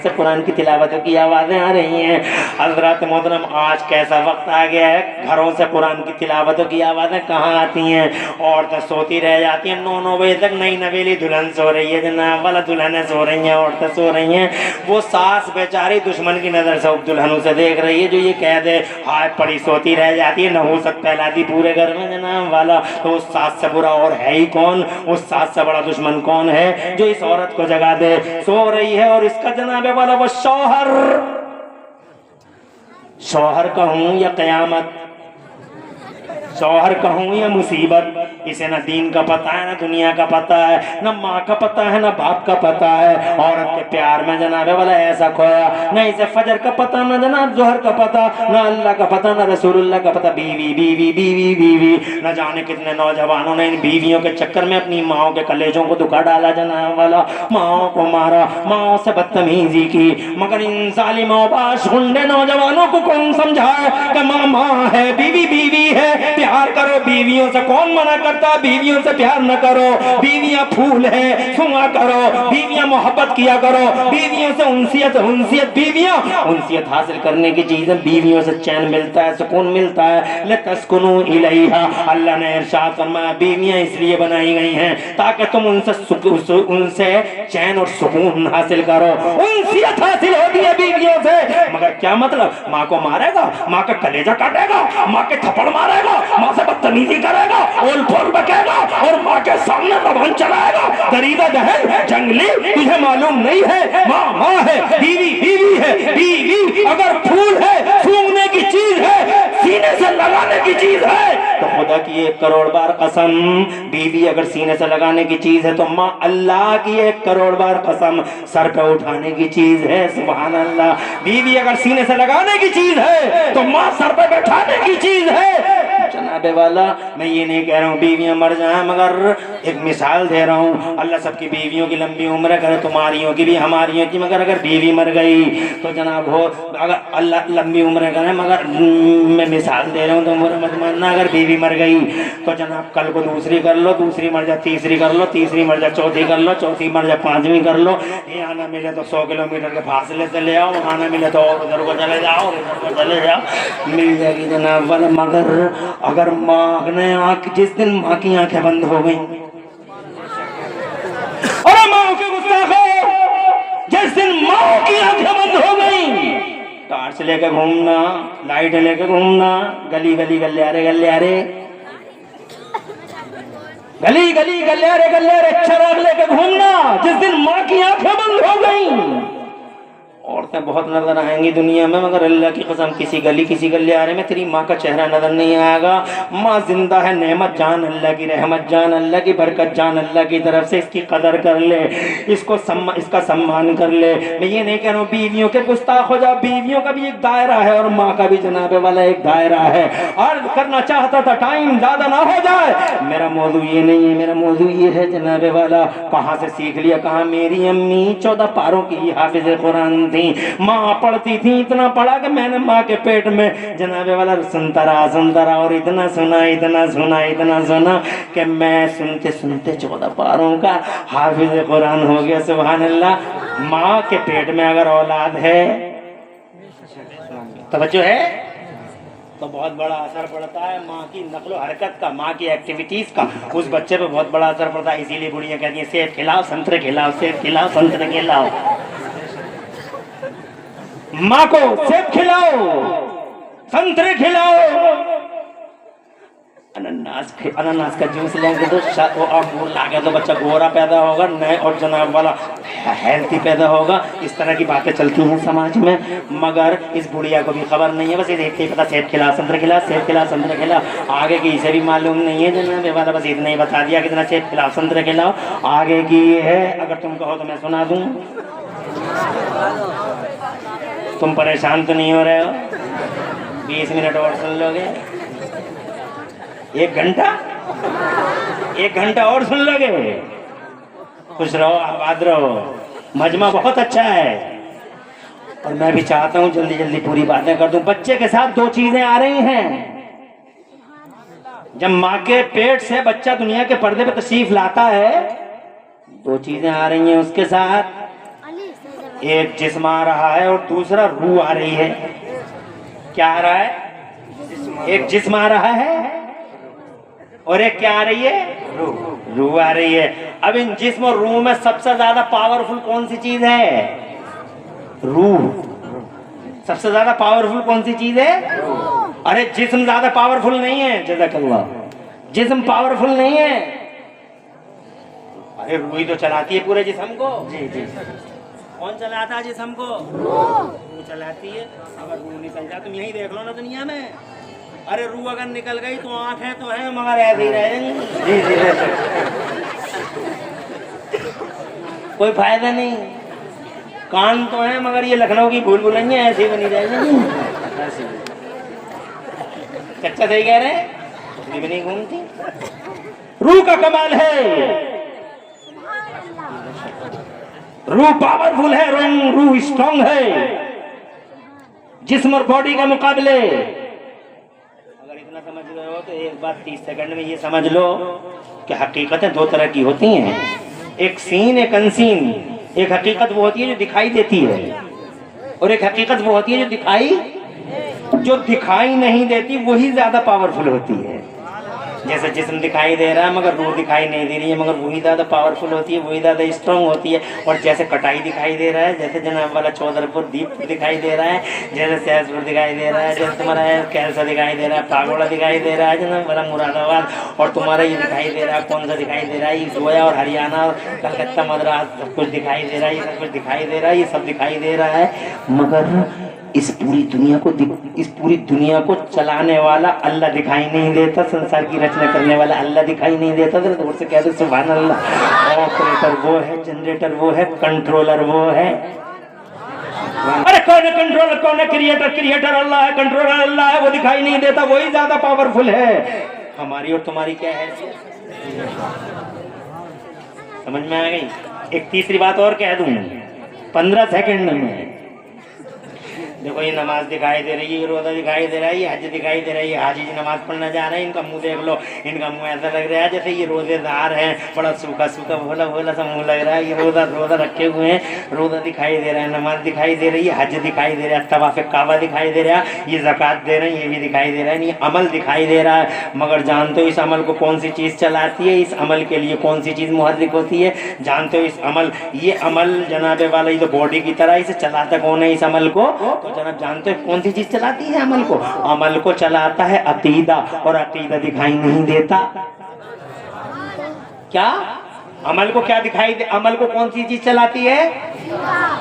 से कुरान की तिलावतों की आवाज़ें आ रही हैं। हज़रत मोहतरम आज कैसा वक्त आ गया है, घरों से कुरान की तिलावतों की आवाज़ें कहाँ आती हैं। औरतें सोती रह जाती हैं, 9-9 बजे तक नई नवेली दुल्हन सो रही है जनाब वाला, दुल्हनें सो रही हैं, औरतें सो रही हैं। वो सास बेचारी दुश्मन की नज़र से दुल्हनों से देख रही है, जो ये कह दे हाय पड़ी सोती रह जाती है, नहूसत फैलाती पूरे घर में जनाब वाला। तो उस सास से बुरा और है ही कौन, उस सास से बड़ा दुश्मन कौन है जो इस औरत को जगा दे। सो रही है और इसका जनाब वाला वो शौहर कहूँ या कयामत, शौहर कहूँ या मुसीबत, इसे ना दीन का पता है, ना दुनिया का पता है, ना माँ का पता है, ना बाप का पता है। औरत के प्यार में जनाब वाला ऐसा खोया, ना इसे फजर का पता, ना जनाब जोहर का पता, ना अल्लाह का पता, ना रसूलुल्लाह का पता। बीवी बीवी बीवी बीवी, न जाने कितने नौजवानों ने इन बीवियों के चक्कर में अपनी माओ के कलेजों को दुखा डाला जनाब वाला, माओ को मारा, माओ से बदतमीजी की। मगर इन जालिमों बाशगुंडे नौजवानों को कौन समझाए कि माँ माँ है, बीवी बीवी है, प्यार करो। बीवियों से कौन मना करता, बीवियों से प्यार न करो, बीवियां फूल है, सुना करो, बीवियां मोहब्बत किया करो, बीवियों से उनसियत उनसियत, बीवियां उनसियत हासिल करने की चीज है, बीवियों से चैन मिलता है, सुकून मिलता है। लतस्कुनु इलैहा, अल्लाह ने इरशाद फरमाया बीवियां इसलिए बनाई गई हैं ताकि तुम उनसे चैन और सुकून हासिल करो, उनसियत हासिल होती है बीवियों से। मगर क्या मतलब, माँ को मारेगा, माँ का कलेजा काटेगा, माँ के थप्पड़ मारेगा, माँ से बदतमीजी करेगा, ओल फोल बकेगा और माँ के सामने जबान चलाएगा, दरीदा दहन जंगली, तुझे मालूम नहीं है माँ माँ है, बीवी बीवी है। बीवी अगर फूल है, सूंघने की चीज है, सीने से लगाने की चीज है, तो खुदा की 1 करोड़ बार कसम, बीवी अगर सीने से लगाने की चीज है तो माँ अल्लाह की 1 करोड़ बार कसम सर पे उठाने की चीज है। सुभान अल्लाह। बीवी अगर सीने से लगाने की चीज है तो माँ सर पे बैठाने की चीज है जनाबे वाला। मैं ये नहीं कह रहा हूँ बीवियां मर जाएं, मगर एक मिसाल दे रहा हूँ। अल्लाह सबकी बीवियों की लंबी उम्र करे, तुम्हारियों की भी हमारियों की। मगर अगर बीवी मर गई तो जनाब हो, अगर अल्लाह लंबी उम्र करे, मगर मैं मिसाल दे रहा हूँ तो मत मानना, अगर बीवी मर गई तो जनाब कल को दूसरी कर लो, दूसरी मर जाए तीसरी कर लो, तीसरी मर जाए चौथी कर लो, चौथी मर जाए 5वीं कर लो। यहाँ ना मिले तो 100 किलोमीटर के फासले से ले आओ, वहाँ ना मिले तो और उधर को चले जाओ, इधर को चले जाओ, मिल जाएगी जनाब वाला। मगर अगर माँ ने जिस दिन माँ की आंखें बंद हो गई, अरे माँ के गुस्ताखो, जिस दिन माँ की आंखें बंद हो गई, टॉर्च लेके घूमना, लाइट लेके घूमना, गली गली गलियारे गलियारे, गली गली गलियारे गलियारे चराग लेके घूमना, जिस दिन माँ की आंखें बंद हो गई। औरतें बहुत नजर आएंगी दुनिया में, मगर अल्लाह की कसम किसी गली किसी गलियारे में तेरी माँ का चेहरा नजर नहीं आएगा। माँ जिंदा है, नेमत जान अल्लाह की, रहमत जान अल्लाह की, बरकत जान अल्लाह की तरफ से। इसकी कदर कर ले, इसका सम्मान कर ले। मैं ये नहीं कह रहा हूँ बीवियों के गुस्ताख हो जाओ, बीवियों का भी एक दायरा है और माँ का भी जनाबे वाला एक दायरा है। अर्ज करना चाहता था, टाइम ज्यादा ना हो जाए, मेरा मौजू ये नहीं है, मेरा मौजू ये है जनाबे वाला कहाँ से सीख लिया, कहाँ मेरी अम्मी 14 पारों की हाफिज़ कुरान थी, माँ पढ़ती थी, इतना पढ़ा कि मैंने माँ के पेट में जनाबे वाला सुनता रहा और इतना सुना इतना सुना इतना सुना कि मैं सुनते सुनते 14 पारों का हाफिज़ कुरान हो गया। सुभान अल्लाह। माँ के पेट में अगर औलाद है, तवज्जो है, तो बहुत बड़ा असर पड़ता है माँ की नक्लो हरकत का, माँ की एक्टिविटीज का, उस बच्चे पे बहुत बड़ा असर पड़ता है। इसीलिए बुढ़िया कहती है सेब खिलाओ, संतरे खिलाओ, सेब खिलाओ, संतरे खिलाओ। माँ को सेब खिलाओ, संतरे खिलाओ, अनानास का जूस लेंगे तो अंगूर लागे तो बच्चा गोरा पैदा होगा, नए और जनाब वाला हेल्थी पैदा होगा। इस तरह की बातें चलती हैं समाज में, मगर इस बुढ़िया को भी खबर नहीं है, बस ये ही पता सेब खिला, संतरे खिला, सेब खिला, संतरे खिला। आगे की इसे भी मालूम नहीं है जनाब वाला, बस इतना ही बता दिया कितना सेब खिलाओ, संतरे खिलाओ। आगे की ये है, अगर तुम कहो तो मैं सुना दूँ। तुम परेशान तो नहीं हो रहे हो? 20 मिनट और सुन लोगे? 1 घंटा, 1 घंटा और सुन लोगे? खुश रहो, आबाद रहो, मजमा बहुत अच्छा है। और मैं भी चाहता हूँ जल्दी जल्दी पूरी बातें कर दूं। बच्चे के साथ 2 चीजें आ रही हैं। जब माँ के पेट से बच्चा दुनिया के पर्दे पे तशरीफ लाता है, 2 चीजें आ रही हैं उसके साथ। एक जिस्म आ रहा है और दूसरा रूह आ रही है। क्या आ रहा है? एक जिस्म आ रहा है और एक क्या आ रही है? रूह आ रही है। अब इन जिस्म और रूह में सबसे ज्यादा पावरफुल कौन सी चीज है? रूह। सबसे ज्यादा पावरफुल कौन सी चीज है? अरे जिस्म ज्यादा पावरफुल नहीं है। जज़ाकल्लाह। जिस्म पावरफुल नहीं है। अरे रूह ही तो चलाती है पूरे जिस्म को। जी जी। कौन चलाता है जिस्म को? रूह चलाती है। अगर रूह निकल जाए, तुम यही देख लो ना दुनिया में, अरे रूह अगर निकल गई तो आंखें तो है मगर ऐसे ही रहेंगी। जी जी। कोई फायदा नहीं। कान तो है मगर ये लखनऊ की भूल भुलैया ऐसे ही बनी रहेगी। चच्चा सही कह रहे हैं, भी नहीं घूमती। रूह का कमाल है। रूह पावरफुल है, रूह स्ट्रांग है जिस्म और बॉडी के मुकाबले। अगर इतना समझ रहे हो तो एक बात 30 सेकंड में ये समझ लो कि हकीकतें दो तरह की होती हैं, एक सीन एक अनसीन। एक हकीकत वो होती है जो दिखाई देती है और एक हकीकत वो होती है जो दिखाई नहीं देती, वही ज्यादा पावरफुल होती है। जैसे जिस्म दिखाई दे रहा है मगर रूह दिखाई नहीं दे रही है, मगर वही ज्यादा पावरफुल होती है, वही ज्यादा स्ट्रांग होती है। और जैसे कटाई दिखाई दे रहा है, जैसे जनाब वाला चौधरपुर दीप दिखाई दे रहा है, जैसे सहसपुर दिखाई दे रहा है, जैसे तुम्हारा कैलसा दिखाई दे रहा है, पागोड़ा दिखाई दे रहा है जनाब वाला मुरादाबाद, और तुम्हारा ये दिखाई दे रहा है, कौन सा दिखाई दे रहा है, ये गोया और हरियाणा और कलकत्ता मद्रास, सब कुछ दिखाई दे रहा है, ये सब कुछ दिखाई दे रहा है, ये सब दिखाई दे रहा है। मगर इस पूरी दुनिया को चलाने वाला अल्लाह दिखाई नहीं देता, संसार की रचना करने वाला अल्लाह दिखाई नहीं देता। तो दूर से कहते सुभान अल्लाह। ऑपरेटर वो है, जनरेटर वो है, कंट्रोलर वो है। अरे कौन है कंट्रोलर, कौन है क्रिएटर? क्रिएटर अल्लाह है, कंट्रोलर अल्लाह है, वो दिखाई नहीं देता, वही ज्यादा पावरफुल है। हमारी और तुम्हारी क्या है? समझ में आ गई? एक तीसरी बात और कह दूं 15 सेकंड में। देखो ये नमाज दिखाई दे रही है, रोजा दिखाई दे रहा है, ये हज दिखाई दे रही है, हाजी जी नमाज पढ़ना जा रहे हैं, इनका मुंह देख लो, इनका मुंह ऐसा लग रहा है जैसे ये रोजेदार हैं, बड़ा सूखा सूखा भोला भोला सा मुंह लग रहा है। ये रोजा रखे हुए हैं, रोजा दिखाई दे रहा है, नमाज दिखाई दे रही है, हज दिखाई दे रहा है, तवाफ काबा दिखाई दे रहा है, ये ज़कात दे रहे हैं, ये भी दिखाई दे रहा है, ये अमल दिखाई दे रहा है। मगर जानते हो इस अमल को कौन सी चीज़ चलाती है? इस अमल के लिए कौन सी चीज़ मुहर्रिक होती है? जानते हो इस अमल, ये अमल जनाबे वाला ये तो बॉडी की तरह, इसे चलाता कौन है इस अमल को? तो जनाब जानते हो कौन सी चीज चलाती है अमल को? अमल को चलाता है अकीदा, और अकीदा दिखाई नहीं देता। क्या अमल को क्या दिखाई दे? अमल को कौन सी चीज चलाती है?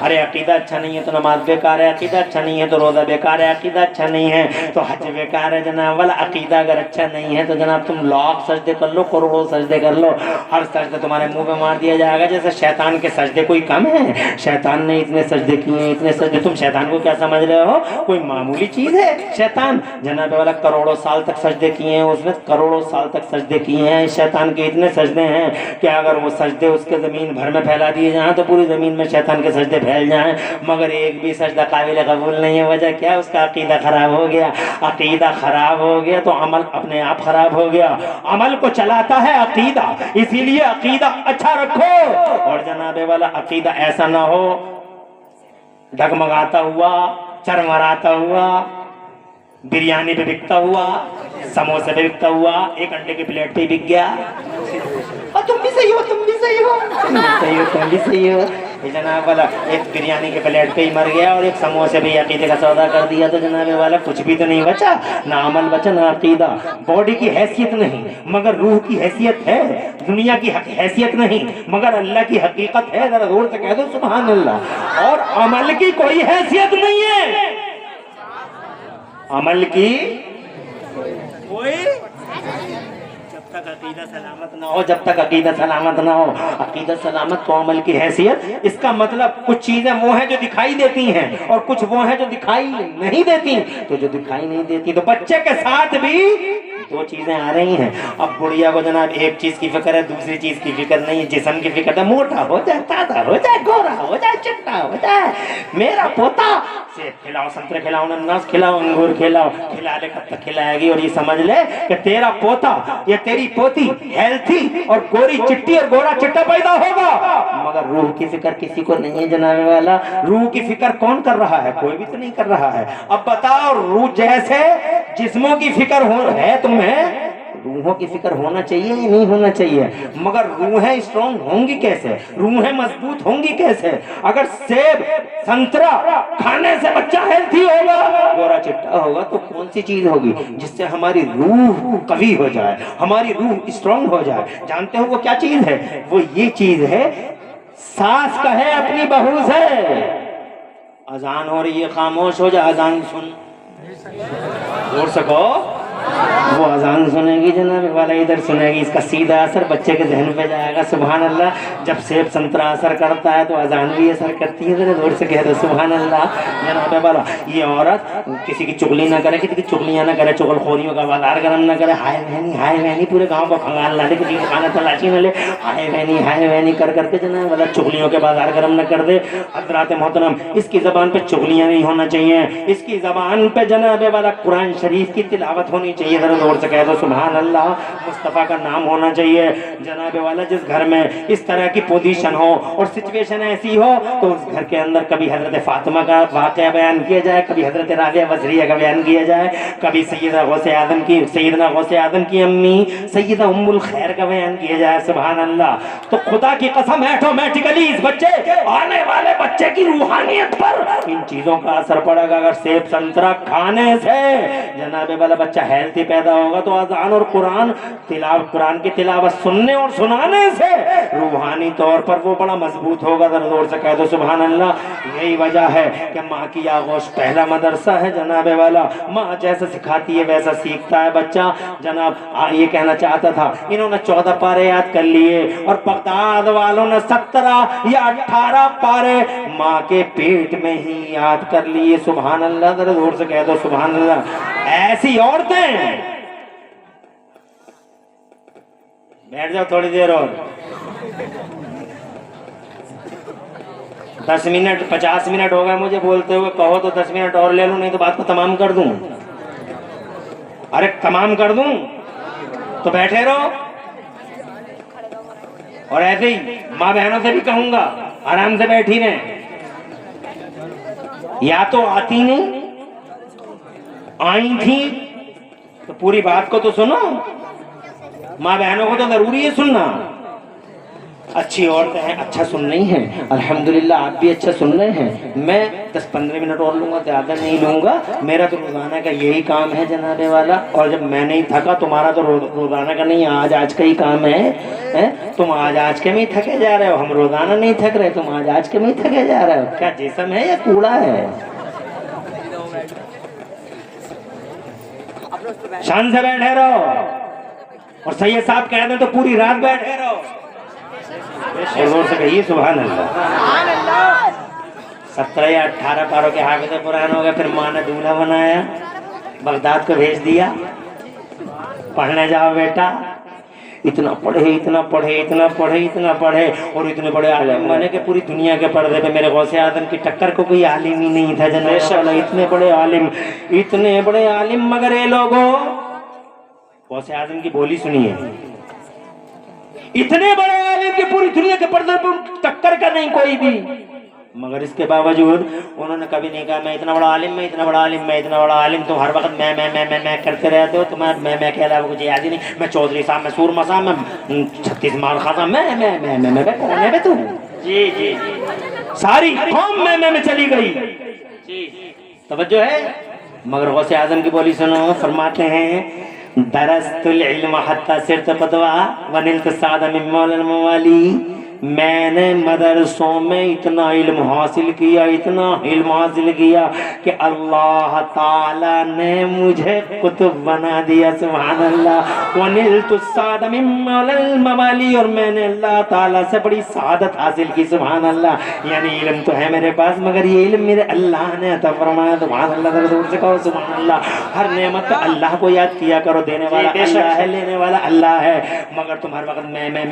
अरे अकीदा अच्छा नहीं है तो नमाज बेकार है, अकीदा अच्छा नहीं है तो रोजा बेकार है, अकीदा अच्छा नहीं है तो हज बेकार है जनाब वाला। अकीदा अगर अच्छा नहीं है तो जनाब तुम लाख सजदे कर लो, करोड़ों सजदे कर लो, हर सजदे तुम्हारे मुंह पे मार दिया जाएगा। जैसे शैतान के सजदे कोई कम है? शैतान ने इतने सजदे किए, इतने सजदे। तुम शैतान को क्या समझ रहे हो? कोई मामूली चीज है शैतान? जनाब वाला करोड़ों साल तक सजदे किए हैं, उसने करोड़ों साल तक सजदे किए हैं। शैतान के इतने सजदे हैं कि अगर वो सजदे उसके जमीन भर में फैला दिए जाएं तो पूरी जमीन में शैतान के सजदे फैल जाएं, मगर एक भी सजदा काबिल कबूल नहीं है। वजह क्या? उसका अकीदा खराब हो गया। अकीदा खराब हो गया तो अमल अपने आप खराब हो गया। अमल को चलाता है अकीदा, इसीलिए अकीदा अच्छा रखो। और जनाबे वाला अकीदा ऐसा ना हो डगमगाता हुआ, चरमराता हुआ, बिरयानी पे बिकता हुआ, समोसे पे बिकता हुआ, एक अंडे की प्लेट पे बिक गया। और तुम भी सही हो, तुम भी सही हो, तुम भी सही हो, तुम भी सही हो। ये जनाब वाला एक बिरयानी के प्लेट पे ही मर गया और एक समोसे पे अकीदे का सौदा कर दिया तो जनाब वाला कुछ भी तो नहीं बचा, ना अमल बचा ना अकीदा। बॉडी की हैसियत नहीं मगर रूह की हैसियत है, दुनिया की हैसियत नहीं मगर अल्लाह की हकीकत है। जरा जोर से कह दो सुभान अल्लाह। और अमल की कोई हैसियत नहीं है, अमल की कोई, जब तक अकीदा सलामत ना हो, जब तक अकीदा सलामत ना हो, अकीदा सलामत तो अमल की हैसियत। इसका मतलब कुछ चीजें वो हैं जो दिखाई देती हैं और कुछ वो हैं जो दिखाई नहीं देती। तो जो दिखाई नहीं देती तो बच्चे के साथ भी दो चीजें आ रही हैं। अब बुढ़िया को जनाब एक चीज की फिक्र है, दूसरी चीज की फिक्र नहीं है। जिस्म की फिक्र है, मोटा हो जाए, ताजा हो जाए, गोरा हो जाए, चिट्टा हो जाए, मेरा पोता सेब खिलाओ, संतरे खिलाओ, अनानास खिलाओ, अंगूर खिलाओ, खिला ले कब तक खिलाएगी। और ये समझ ले कि तेरा पोता या तेरी पोती हेल्थी और गोरी चिट्टी और गोरा चिट्टा पैदा होगा, मगर रूह की फिक्र किसी को नहीं है जनाबे वाला। रूह की फिक्र कौन कर रहा है? कोई भी तो नहीं कर रहा है। अब बताओ, रूह जैसे जिस्मों की फिक्र है तुम्हें, रूहों की फिक्र होना चाहिए या नहीं होना चाहिए? मगर रूहें स्ट्रॉन्ग होंगी कैसे, रूहें मजबूत होंगी कैसे? अगर सेब संतरा खाने से बच्चा हेल्थी होगा, गोरा चिट्टा होगा, तो कौन सी चीज होगी जिससे हमारी रूह कवी हो जाए, हमारी रूह स्ट्रॉन्ग हो जाए? जानते हो वो क्या चीज है? वो ये चीज है, सास कहे अपनी बहू से, अजान हो रही है खामोश हो जा, अजान सुन, जोर सको, वो अजान सुनेगी जनाब वाला, इधर सुनेगी, इसका सीधा असर बच्चे के जहन पे जाएगा। सुभान अल्लाह। जब सेब संतरा असर करता है तो अजान भी असर करती है। जरा जोर से कह दो सुभान अल्लाह जनाब वाला। ये औरत किसी की चुगली ना करे, किसी की चुगलियां ना करे, चुगलखोरियों का बाजार गरम ना करे, हाय बहनी पूरे गाँव को खंगाल ना दे, किसी की खाना तलाशी न ले, हाय बहनी कर करके जनाब वाला चुगलियों के बाजार गरम न कर दे। हज़रात मोहतरम, इसकी जबान पे चुगलियां नहीं होना चाहिए, इसकी जबान पे जनाब वाला कुरान शरीफ की तिलावत होनी चाहिए। जरा जोर से कह दो सुभान अल्लाह। मुस्तफ़ा का नाम होना चाहिए जनाब वाला। जिस घर में इस तरह की पोजीशन हो और सिचुएशन ऐसी हो, तो उस घर के अंदर कभी हजरत फातिमा का वाक़या बयान किया जाए, कभी हजरत राबिया बजरिया का बयान किया जाए, कभी सैयदा गौसे आदम की अम्मी सैयदा उम्मुल खैर का बयान किया जाए। सुभान अल्लाह। तो खुदा की कसम, ऑटोमेटिकली इस बच्चे, आने वाले बच्चे की रूहानियत पर इन चीजों का असर पड़ेगा। अगर सेब संतरा खाने से जनाब वाला बच्चा हेल्थी पैदा होगा, तो अज़ान और कुरान की तिलावत सुनने और सुनाने से रूहानी तौर पर वो बड़ा मजबूत होगा। जोर से कह दो सुभान अल्लाह। यही वजह है कि माँ की आगोश पहला मदरसा है जनाब वाला। माँ जैसा सिखाती है वैसा सीखता है बच्चा। जनाब ये कहना चाहता था, इन्होंने 14 पारे याद कर लिए और बगदाद वालों ने 17 या 18 पारे माँ के पेट में ही याद कर लिए। सुभान अल्लाह। जोर से कह दो सुभान अल्लाह। ऐसी औरतें, बैठ जाओ थोड़ी देर और, 10 मिनट 50 मिनट हो गए मुझे बोलते हुए, कहो तो 10 मिनट और ले लूं, नहीं तो बात को तमाम कर दूं। अरे तमाम कर दूं तो बैठे रहो। और ऐसे ही माँ बहनों से भी कहूंगा, आराम से बैठी रहे, या तो आती नहीं, आई थी तो पूरी बात को तो सुनो। माँ बहनों को तो जरूरी है सुनना। अच्छी औरतें हैं, अच्छा सुन रही हैं, अल्हम्दुलिल्लाह आप भी अच्छा सुन रहे हैं। मैं 10-15 मिनट और लूंगा, ज़्यादा नहीं लूंगा। मेरा तो रोज़ाना का यही काम है जनाबे वाला। और जब मैं नहीं थका, तुम्हारा तो रोज़ाना का नहीं, आज का ही काम है। तुम आज के में ही थके जा रहे हो, हम रोज़ाना नहीं थक रहे, तुम आज के में ही थके जा रहे हो। क्या जिस्म है या कूड़ा है? शान से बैठे रहो। और सैयद साहब कह दे तो पूरी रात बैठे रहो। जोर से कहिए सुभान अल्लाह। 17 या 18 पारों के हाफिज़ कुरान हो गए। फिर माँ ने दूल्हा बनाया, बगदाद को भेज दिया, पढ़ने जाओ बेटा। इतना पढ़े और इतने बड़े आलिम बने कि पूरी दुनिया के पर्दे पे मेरे गौसे आदम की टक्कर को कोई आलिम ही नहीं था जनाब। इतने बड़े आलिम मगर ये लोगों, गौसे आदम की बोली सुनिए, इतने बड़े आलिम की पूरी दुनिया के पर्दे पे टक्कर का नहीं कोई भी, मगर इसके बावजूद उन्होंने कभी नहीं कहा मैं इतना बड़ा आलिम, मैं इतना बड़ा आलिम, मैं इतना बड़ा आलिम। तुम हर वक्त मैं करते रहते हो। तुम्हें मैं के अलावा कुछ याद ही नहीं। मैं चौधरी साहब, मैं सूरमा साहब, मैं 36 मार खासा, मैं कौन है बे तू? जी सारी कौम मैं चली गई। तवज्जो है। मगर गौसे आजम की बोली सुनो, फरमाते हैं दरस्तुल इल्म हत्ता सिरत पदवा वनिलत सादा मिन मौलल मवाली। मैंने मदरसों में इतना इल्म हासिल किया कि अल्लाह ताला ने मुझे कुतुब बना दिया। सुभान अल्लाह। वनिलतु सादा मिन मौलल मवाली, और मैंने अल्लाह ताला से बड़ी सादत हासिल की। सुभान अल्लाह। यानी इल्म तो है मेरे पास, मगर ये इल्म मेरे अल्लाह ने अता फरमाया। सुभान अल्लाह। दूर से कहो सुभान अल्लाह। हर नेमत पे अल्लाह को याद किया करो। देने वाला अल्लाह है, लेने वाला अल्लाह है, मगर तुम हर वक्त मैं